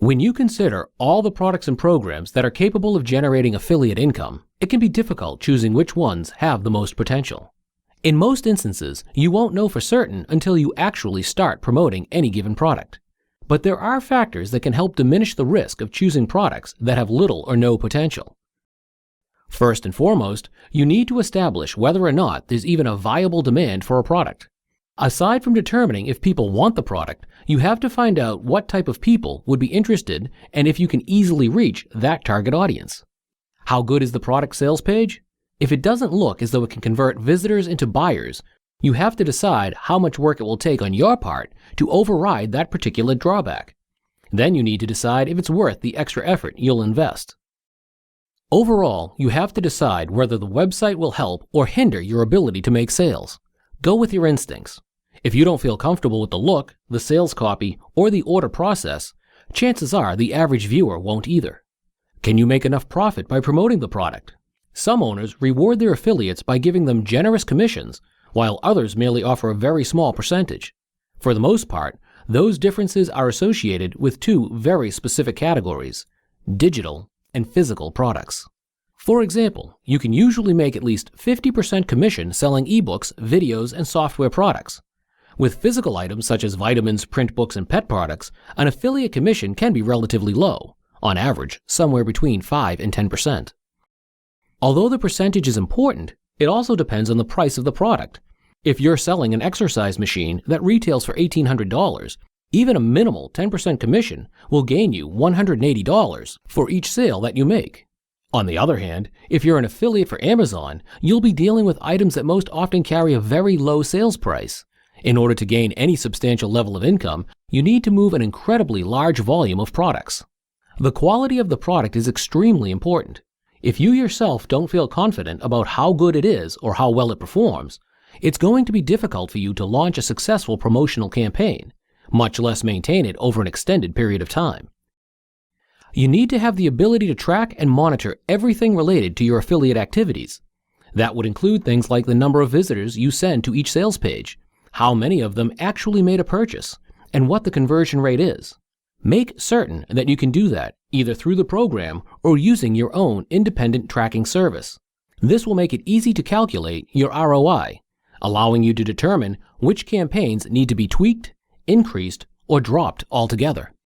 When you consider all the products and programs that are capable of generating affiliate income, it can be difficult choosing which ones have the most potential. In most instances, you won't know for certain until you actually start promoting any given product. But there are factors that can help diminish the risk of choosing products that have little or no potential. First and foremost, you need to establish whether or not there's even a viable demand for a product. Aside from determining if people want the product, you have to find out what type of people would be interested and if you can easily reach that target audience. How good is the product sales page? If it doesn't look as though it can convert visitors into buyers, you have to decide how much work it will take on your part to override that particular drawback. Then you need to decide if it's worth the extra effort you'll invest. Overall, you have to decide whether the website will help or hinder your ability to make sales. Go with your instincts. If you don't feel comfortable with the look, the sales copy, or the order process, chances are the average viewer won't either. Can you make enough profit by promoting the product? Some owners reward their affiliates by giving them generous commissions, while others merely offer a very small percentage. For the most part, those differences are associated with two very specific categories: digital and physical products. For example, you can usually make at least 50% commission selling ebooks, videos, and software products. With physical items such as vitamins, print books, and pet products, an affiliate commission can be relatively low, on average somewhere between 5 and 10%. Although the percentage is important, it also depends on the price of the product. If you're selling an exercise machine that retails for $1,800, even a minimal 10% commission will gain you $180 for each sale that you make. On the other hand, if you're an affiliate for Amazon, you'll be dealing with items that most often carry a very low sales price. In order to gain any substantial level of income, you need to move an incredibly large volume of products. The quality of the product is extremely important. If you yourself don't feel confident about how good it is or how well it performs, it's going to be difficult for you to launch a successful promotional campaign, much less maintain it over an extended period of time. You need to have the ability to track and monitor everything related to your affiliate activities. That would include things like the number of visitors you send to each sales page, how many of them actually made a purchase, and what the conversion rate is. Make certain that you can do that either through the program or using your own independent tracking service. This will make it easy to calculate your ROI, allowing you to determine which campaigns need to be tweaked, increased, or dropped altogether.